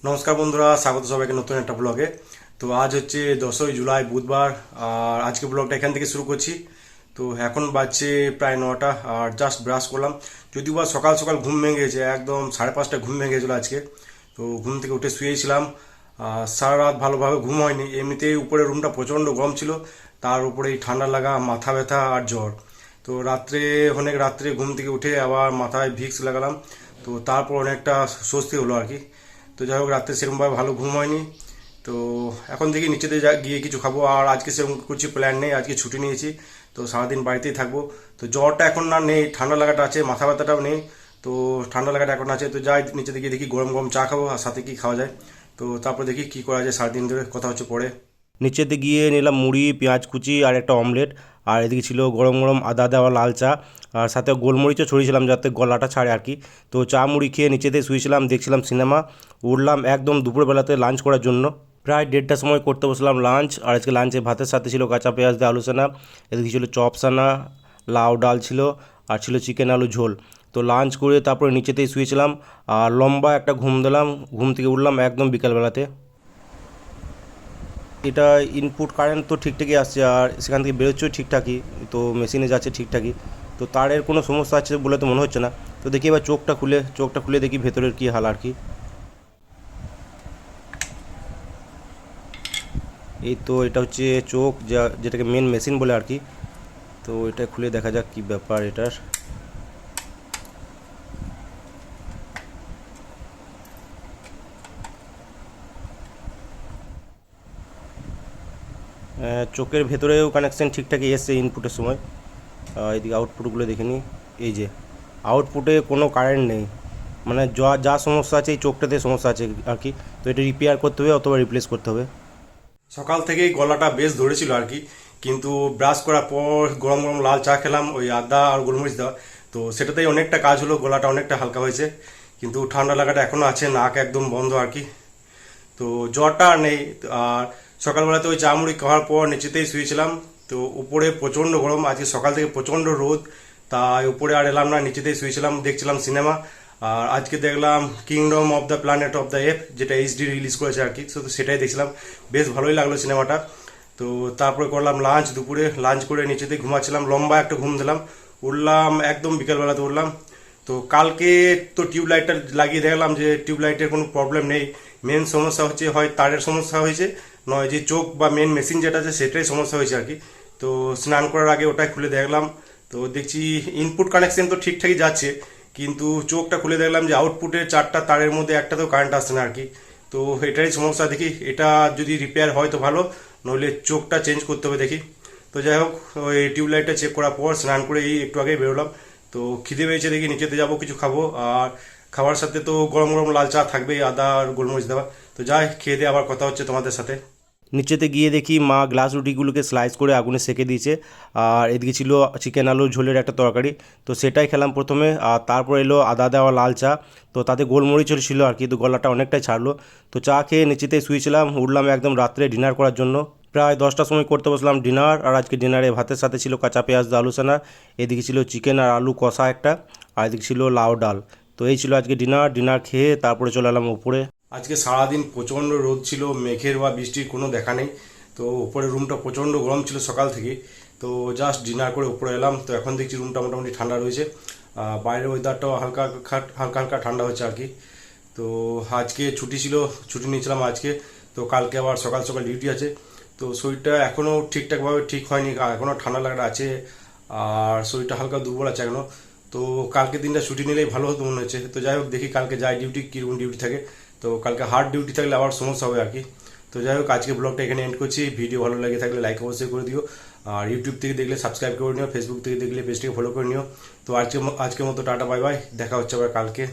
নমস্কার বন্ধুরা, স্বাগত সবাইকে নতুন একটা ব্লগে। তো আজ হচ্ছে 10ই জুলাই বুধবার, আর আজকে ব্লগটা এখান থেকে শুরু করছি। তো এখন বাজছে প্রায় 9টা, আর জাস্ট ব্রাশ করলাম। যদিও বা সকাল সকাল ঘুম ভেঙে গেছে, একদম 5:30টায় ঘুম ভেঙে গেছিলো আজকে। তো ঘুম থেকে উঠে শুয়েছিলাম, সারা রাত ভালোভাবে ঘুম হয়নি। এমনিতেই উপরে রুমটা প্রচণ্ড গরম ছিল, তার উপরে এই ঠান্ডা লাগা, মাথা ব্যথা আর জ্বর। তো অনেক রাত্রে ঘুম থেকে উঠে আবার মাথায় ভিক্স লাগালাম। তো তারপর অনেকটা স্বস্তি হলো আর কি। তো যাই হোক, রাত্রে সেরকমভাবে ভালো ঘুম হয়নি। তো এখন দেখি নিচেতে গিয়ে কিছু খাবো। আর আজকে সেরকম কিছু প্ল্যান নেই, আজকে ছুটি নিয়েছি। তো সারাদিন বাড়িতেই থাকবো। তো জ্বরটা এখন না নেই, ঠান্ডা লাগাটা আছে, মাথা ব্যথাটাও নেই। তো ঠান্ডা লাগাটা এখন আছে। তো যাই নিচেতে গিয়ে দেখি গরম গরম চা খাবো, আর সাথে কি খাওয়া যায়। তো তারপর দেখি কি করা যায়। সারাদিন ধরে কথা হচ্ছে পরে। নিচেতে গিয়ে নিলাম মুড়ি, পেঁয়াজ কুচি আর একটা অমলেট। আর এদিকে ছিল গরম গরম আদা দেওয়া লাল চা, আর সাথে গোলমরিচও ছড়িয়েছিলাম যাতে গলাটা ছাড়ে আর কি। তো চা মুড়ি খেয়ে নিচেতে শুয়েছিলাম, দেখছিলাম সিনেমা। উঠলাম একদম দুপুরবেলাতে লাঞ্চ করার জন্য। প্রায় 1:30টার সময় করতে বসলাম লাঞ্চ। আর আজকে লাঞ্চে ভাতের সাথে ছিল কাঁচা পেঁয়াজ দিয়ে আলু সানা, এদিকে ছিল চপ সানা, লাউ ডাল ছিল, আর ছিল চিকেন আলু ঝোল। তো লাঞ্চ করে তারপরে নিচেতেই শুয়েছিলাম, আর লম্বা একটা ঘুম দিলাম। ঘুম থেকে উঠলাম একদম বিকালবেলাতে। এটা ইনপুট কারেন্ট তো ঠিকঠাকই আসছে, আর সেখান থেকে বেরোচ্ছেও ঠিকঠাকই। তো মেশিনে যাচ্ছে ঠিকঠাকই। তো তারের কোনো সমস্যা আছে বলে তো মনে হচ্ছে না। তো দেখি এবার চোখটা খুলে দেখি ভেতরের কী হাল আর কি। এই তো এটা হচ্ছে চোখ, যেটাকে মেন মেশিন বলে আর কি। তো এটা খুলে দেখা যাক কী ব্যাপার এটার। চোখের ভেতরেও কানেকশান ঠিকঠাকই এসছে ইনপুটের সময়। এদিকে আউটপুটগুলো দেখে নিই। এই যে আউটপুটে কোনো কারেন্ট নেই, মানে যা যা সমস্যা আছে এই চোখটাতে সমস্যা আছে আর কি। তো এটা রিপেয়ার করতে হবে অথবা রিপ্লেস করতে হবে। সকাল থেকেই গলাটা বেশ ধরেছিল আর কি, কিন্তু ব্রাশ করার পর গরম গরম লাল চা খেলাম, ওই আদা আর গোলমরিচ দেওয়া। তো সেটাতেই অনেকটা কাজ হলো, গলাটা অনেকটা হালকা হয়েছে। কিন্তু ঠান্ডা লাগাটা এখনও আছে, নাক একদম বন্ধ আর কি। তো জ্বরটা আর নেই। আর সকালবেলাতে ওই চা মুড়ি খাওয়ার পর নিচেতেই শুয়েছিলাম। তো উপরে প্রচণ্ড গরম, আজকে সকাল থেকে প্রচণ্ড রোদ। তাই উপরে আর এলাম না, নিচেতেই শুয়েছিলাম, দেখছিলাম সিনেমা। আর আজকে দেখলাম kingdom of the planet of the app, যেটা এইচডি রিলিজ করেছে আর কি। তো সেটাই দেখছিলাম, বেশ ভালোই লাগলো সিনেমাটা। তো তারপরে করলাম লাঞ্চ, দুপুরে লাঞ্চ করে নিচেতেই ঘুমাচ্ছিলাম, লম্বা একটা ঘুম দিলাম। উঠলাম একদম বিকালবেলাতে উঠলাম। তো কালকে তো টিউবলাইটটা লাগিয়ে দেখলাম যে টিউবলাইটের কোনো প্রবলেম নেই। মেন সমস্যা হচ্ছে হয় তারের সমস্যা হয়েছে, নয় যে চোখ বা মেন মেশিন যেটা আছে সেটাই সমস্যা হয়েছে আর কি। তো স্নান করার আগে ওটাই খুলে দেখলাম। তো দেখছি ইনপুট কানেকশন তো ঠিকঠাকই যাচ্ছে, কিন্তু চোখটা খুলে দেখলাম যে আউটপুটের 4টা তারের মধ্যে একটাতেও কারেন্ট আসছে না আর কি। তো এটারই সমস্যা। দেখি এটা যদি রিপেয়ার হয় তো ভালো, নইলে চোখটা চেঞ্জ করতে হবে দেখি। তো যাই হোক, ওই টিউবলাইটটা চেক করার পর স্নান করে এই একটু আগেই বেরোলাম। তো খিদে পেয়েছে, দেখি নিচেতে যাবো, কিছু খাবো। আর খাবার সাথে তো গরম গরম লাল চা থাকবেই, আদা আর গোলমরিচ দেওয়া। তো যাই খেয়ে দিয়ে আবার কথা হচ্ছে তোমাদের সাথে। নিচেতে গিয়ে দেখি মা গ্লাস রুটিগুলোকে স্লাইস করে আগুনে সেঁকে দিয়েছে। আর এদিকে ছিল চিকেন আলু ঝোলের একটা তরকারি। তো সেটাই খেলাম প্রথমে, আর তারপর এলো আদা দেওয়া লাল চা। তো তাতে গোলমরিচও ছিল আর কি, তো গলাটা অনেকটাই ছাড়লো। তো চা খেয়ে নিচেতে শুয়েছিলাম, উঠলাম একদম রাত্রে ডিনার করার জন্য। প্রায় 10টার সময় করতে বসলাম ডিনার। আর আজকে ডিনারে ভাতের সাথে ছিল কাঁচা পেঁয়াজ দিয়ে আলু সানা, এদিকে ছিল চিকেন আর আলু কষা একটা, আর এদিকে ছিল লাউ ডাল। তো এই ছিল আজকে ডিনার খেয়ে তারপরে চলে এলাম উপরে। আজকে সারাদিন প্রচণ্ড রোদ ছিল, মেঘের বা বৃষ্টির কোনো দেখা নেই। তো উপরে রুমটা প্রচণ্ড গরম ছিল সকাল থেকে। তো জাস্ট ডিনার করে উপরে এলাম। তো এখন দেখছি রুমটা মোটামুটি ঠান্ডা রয়েছে, বাইরের ওয়েদারটাও হালকা হালকা হালকা ঠান্ডা হচ্ছে আর কি। তো আজকে ছুটি ছিল, ছুটি নিয়েছিলাম আজকে। তো কালকে আবার সকাল সকাল ডিউটি আছে। তো শরীরটা এখনও ঠিকঠাকভাবে ঠিক হয়নি, এখনও ঠান্ডা লাগাটা আছে। আর শরীরটা হালকা দুর্বল আছে এখনও। তো কালকে দিনটা ছুটি নিলেই ভালো হতো মনে হচ্ছে। তো যাই হোক, দেখি কালকে যাই ডিউটি, কীরকম ডিউটি থাকে। তো কালকে হার্ড ডিউটি থাকলে আবার সমস্যা হবে আর কি। তো যাই হোক, আজকে ব্লগটা এখানে এন্ড করছি। ভিডিও ভালো লাগে থাকলে লাইক অবশ্যই করে দিও। আর ইউটিউব থেকে দেখলে সাবস্ক্রাইব করে নিও, ফেসবুক থেকে দেখলে পেজটাকে ফলো করে নিও। তো আজকের মতো টাটা, বাই বাই, দেখা হচ্ছে আবার কালকে।